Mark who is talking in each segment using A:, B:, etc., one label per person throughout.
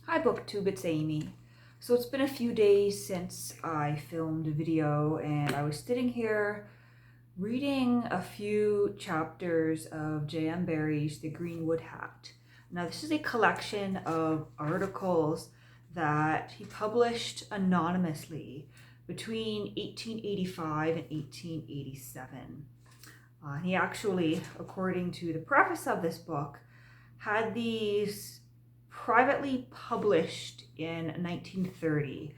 A: Hi BookTube, it's Amy. So it's been a few days since I filmed a video and I was sitting here reading a few chapters of J.M.Barrie's The Greenwood Hat. Now this is a collection of articles that he published anonymously between 1885 and 1887. He actually, according to the preface of this book, had these privately published in 1930.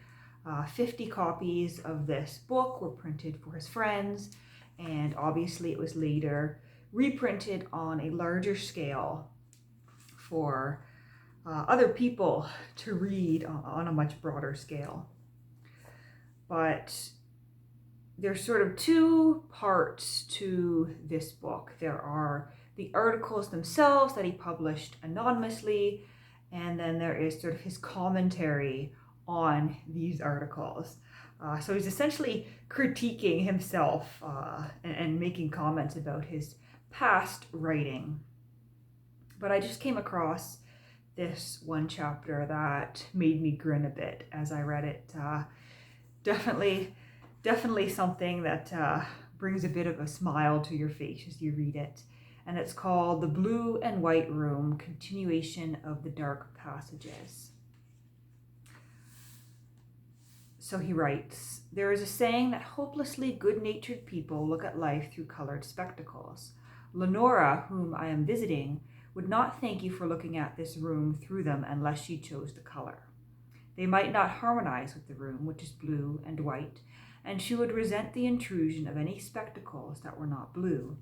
A: 50 copies of this book were printed for his friends, and obviously it was later reprinted on a larger scale for other people to read on a much broader scale. But there's sort of two parts to this book. There are the articles themselves that he published anonymously, and then there is sort of his commentary on these articles. So he's essentially critiquing himself and making comments about his past writing. But I just came across this one chapter that made me grin a bit as I read it. Definitely something that brings a bit of a smile to your face as you read it. And it's called The Blue and White Room, Continuation of the Dark Passages. So he writes, "There is a saying that hopelessly good-natured people look at life through colored spectacles. Lenora, whom I am visiting, would not thank you for looking at this room through them unless she chose the color. They might not harmonize with the room, which is blue and white, and she would resent the intrusion of any spectacles that were not blue.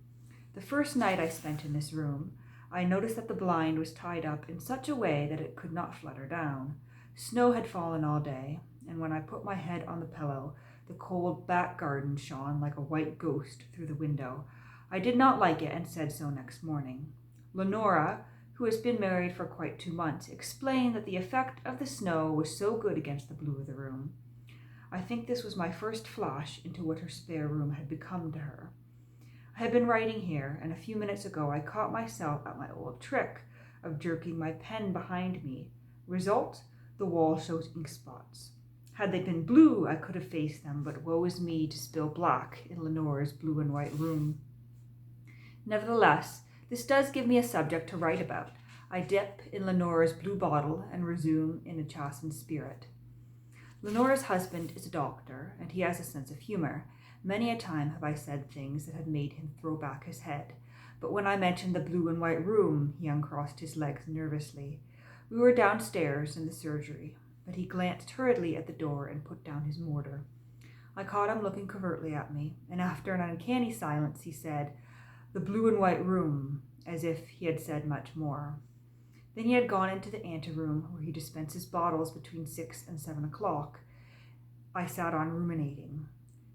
A: The first night I spent in this room, I noticed that the blind was tied up in such a way that it could not flutter down. Snow had fallen all day, and when I put my head on the pillow, the cold back garden shone like a white ghost through the window. I did not like it and said so next morning. Lenora, who has been married for quite 2 months, explained that the effect of the snow was so good against the blue of the room. I think this was my first flash into what her spare room had become to her. I had been writing here, and a few minutes ago I caught myself at my old trick of jerking my pen behind me. Result, the wall shows ink spots. Had they been blue, I could have faced them, but woe is me to spill black in Lenora's blue and white room. Nevertheless, this does give me a subject to write about. I dip in Lenora's blue bottle and resume in a chastened spirit. Lenora's husband is a doctor, and he has a sense of humor. Many a time have I said things that had made him throw back his head. But when I mentioned the blue and white room, he uncrossed his legs nervously. We were downstairs in the surgery, but he glanced hurriedly at the door and put down his mortar. I caught him looking covertly at me, and after an uncanny silence he said, 'The blue and white room,' as if he had said much more. Then he had gone into the anteroom where he dispenses bottles between 6 and 7 o'clock. I sat on ruminating.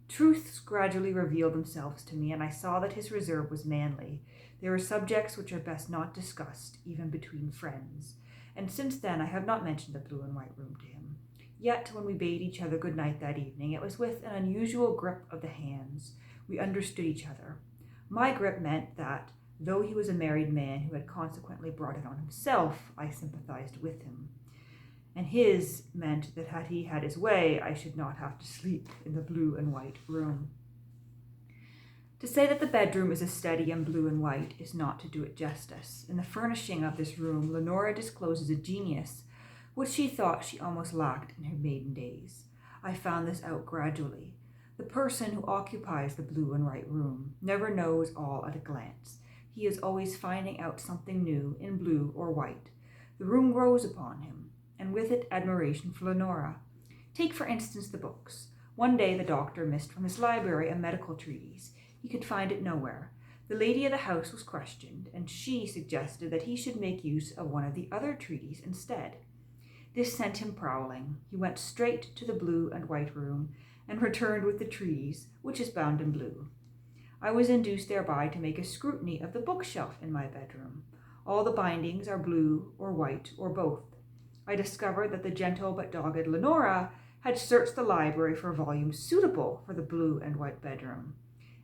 A: Truths gradually revealed themselves to me, and I saw that his reserve was manly. There are subjects which are best not discussed, even between friends. And since then I have not mentioned the blue and white room to him. Yet when we bade each other good night that evening, it was with an unusual grip of the hands. We understood each other. My grip meant that, though he was a married man who had consequently brought it on himself, I sympathized with him. And his meant that had he had his way, I should not have to sleep in the blue and white room. To say that the bedroom is a study in blue and white is not to do it justice. In the furnishing of this room, Lenora discloses a genius which she thought she almost lacked in her maiden days. I found this out gradually. The person who occupies the blue and white room never knows all at a glance. He is always finding out something new in blue or white. The room grows upon him, and with it admiration for Lenora. Take, for instance, the books. One day the doctor missed from his library a medical treatise. He could find it nowhere. The lady of the house was questioned, and she suggested that he should make use of one of the other treatises instead. This sent him prowling. He went straight to the blue and white room, and returned with the treatise, which is bound in blue. I was induced thereby to make a scrutiny of the bookshelf in my bedroom. All the bindings are blue or white or both. I discovered that the gentle but dogged Lenora had searched the library for volumes suitable for the blue and white bedroom.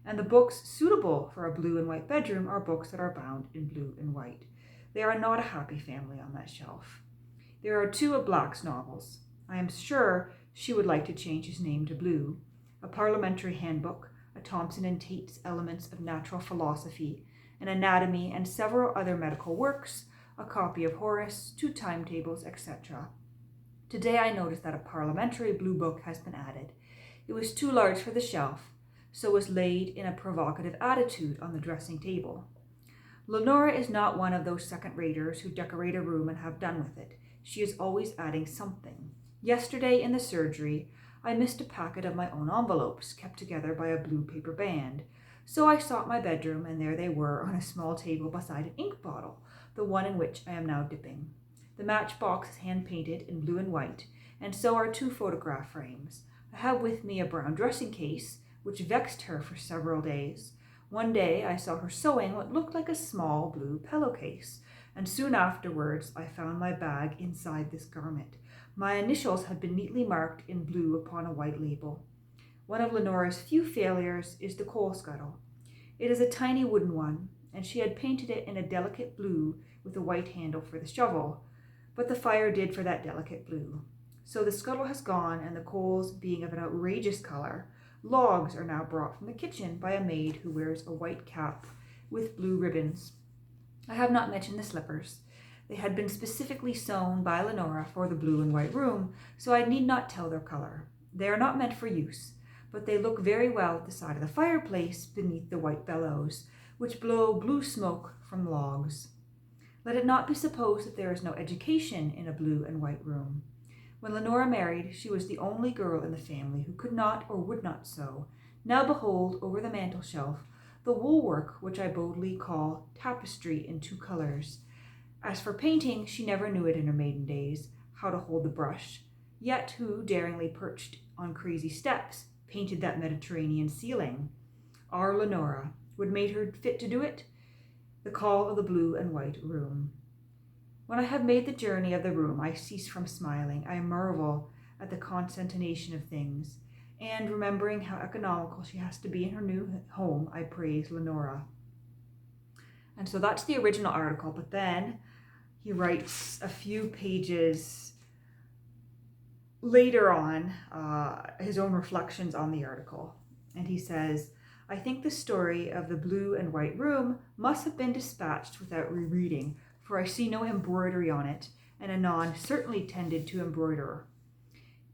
A: And the books suitable for a blue and white bedroom are books that are bound in blue and white. They are not a happy family on that shelf. There are two of Black's novels. I am sure she would like to change his name to Blue. A parliamentary handbook, a Thomson and Tate's Elements of Natural Philosophy, an anatomy, and several other medical works, a copy of Horace, 2 timetables, etc. Today I noticed that a parliamentary blue book has been added. It was too large for the shelf, so was laid in a provocative attitude on the dressing table. Lenora is not one of those second-raters who decorate a room and have done with it. She is always adding something. Yesterday in the surgery, I missed a packet of my own envelopes, kept together by a blue paper band. So I sought my bedroom, and there they were on a small table beside an ink bottle, the one in which I am now dipping. The matchbox is hand-painted in blue and white, and so are 2 photograph frames. I have with me a brown dressing case, which vexed her for several days. One day I saw her sewing what looked like a small blue pillowcase, and soon afterwards I found my bag inside this garment. My initials had been neatly marked in blue upon a white label. One of Lenora's few failures is the coal scuttle. It is a tiny wooden one, and she had painted it in a delicate blue with a white handle for the shovel, but the fire did for that delicate blue. So the scuttle has gone, and the coals being of an outrageous color, logs are now brought from the kitchen by a maid who wears a white cap with blue ribbons. I have not mentioned the slippers. They had been specifically sewn by Lenora for the blue and white room, so I need not tell their color. They are not meant for use, but they look very well at the side of the fireplace beneath the white bellows, which blow blue smoke from logs. Let it not be supposed that there is no education in a blue and white room. When Lenora married, she was the only girl in the family who could not or would not sew. Now behold, over the mantel-shelf, the wool-work which I boldly call tapestry in 2 colors. As for painting, she never knew it in her maiden days, how to hold the brush. Yet who, daringly perched on crazy steps, painted that Mediterranean ceiling? Our Lenora. What made her fit to do it? The call of the blue and white room. When I have made the journey of the room, I cease from smiling. I marvel at the concatenation of things, and remembering how economical she has to be in her new home, I praise Lenora. And so that's the original article, but then he writes a few pages later on his own reflections on the article. And he says, I think the story of the blue and white room must have been dispatched without rereading, for I see no embroidery on it, and Anon certainly tended to embroider.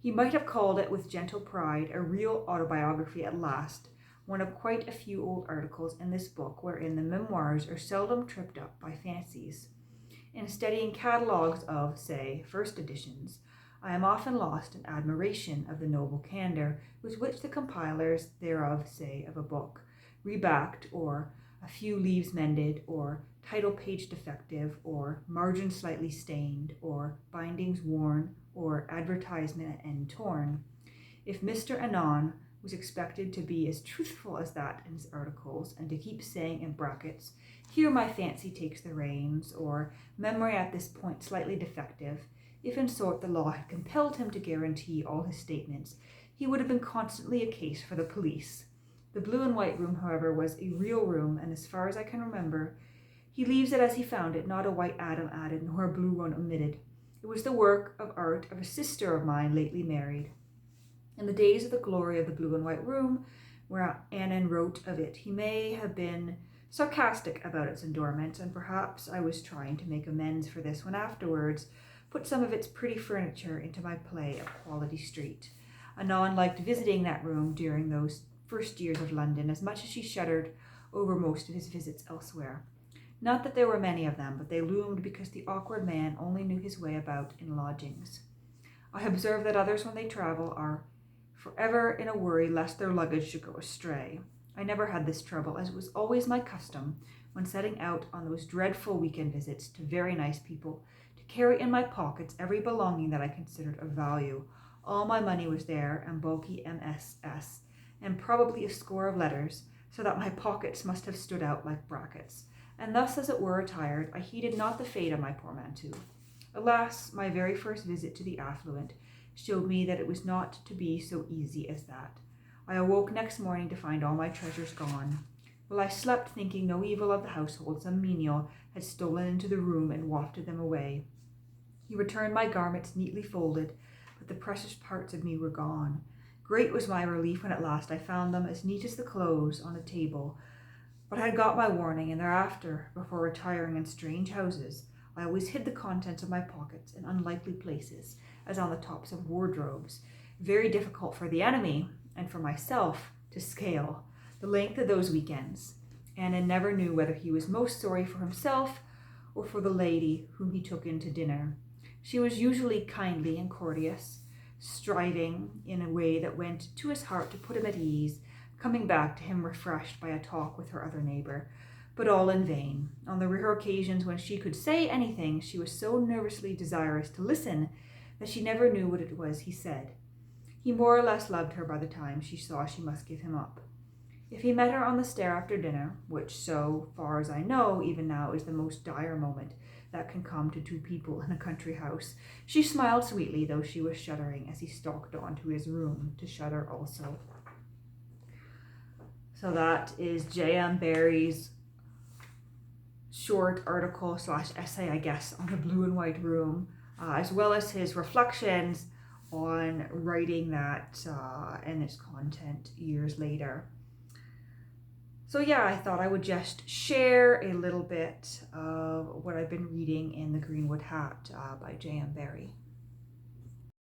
A: He might have called it with gentle pride a real autobiography at last, one of quite a few old articles in this book wherein the memoirs are seldom tripped up by fancies. In studying catalogues of, say, first editions, I am often lost in admiration of the noble candor with which the compilers thereof say of a book, rebacked, or a few leaves mended, or title page defective, or margin slightly stained, or bindings worn, or advertisement at end torn. If Mr. Anon was expected to be as truthful as that in his articles, and to keep saying in brackets, here my fancy takes the reins, or memory at this point slightly defective, if in sort the law had compelled him to guarantee all his statements, he would have been constantly a case for the police. The blue and white room, however, was a real room, and as far as I can remember, he leaves it as he found it, not a white atom added, nor a blue one omitted. It was the work of art of a sister of mine lately married. In the days of the glory of the blue and white room, where Annan wrote of it, he may have been sarcastic about its endowments, and perhaps I was trying to make amends for this when afterwards put some of its pretty furniture into my play of Quality Street. Anon liked visiting that room during those first years of London as much as she shuddered over most of his visits elsewhere. Not that there were many of them, but they loomed because the awkward man only knew his way about in lodgings. I observe that others, when they travel, are forever in a worry lest their luggage should go astray. I never had this trouble, as it was always my custom, when setting out on those dreadful weekend visits to very nice people, to carry in my pockets every belonging that I considered of value. All my money was there, and bulky MSS, and probably a score of letters, so that my pockets must have stood out like brackets. And thus, as it were, attired, I heeded not the fate of my portmanteau. Alas, my very first visit to the affluent showed me that it was not to be so easy as that. I awoke next morning to find all my treasures gone. While I slept, thinking no evil of the household, some menial had stolen into the room and wafted them away. He returned my garments neatly folded, but the precious parts of me were gone. Great was my relief when at last I found them as neat as the clothes on a table. But I had got my warning, and thereafter, before retiring in strange houses, I always hid the contents of my pockets in unlikely places, as on the tops of wardrobes, very difficult for the enemy and for myself to scale. The length of those weekends, Anna never knew whether he was most sorry for himself or for the lady whom he took in to dinner. She was usually kindly and courteous, striving in a way that went to his heart to put him at ease, coming back to him refreshed by a talk with her other neighbour, but all in vain. On the rare occasions when she could say anything, she was so nervously desirous to listen that she never knew what it was he said. He more or less loved her by the time she saw she must give him up. If he met her on the stair after dinner, which, so far as I know, even now is the most dire moment that can come to two people in a country house, she smiled sweetly, though she was shuddering as he stalked on to his room to shudder also. So that is J.M.Barrie's short article / essay, I guess, on the blue and white room, as well as his reflections on writing that and its content years later. So yeah, I thought I would just share a little bit of what I've been reading in The Greenwood Hat by J.M.Barrie.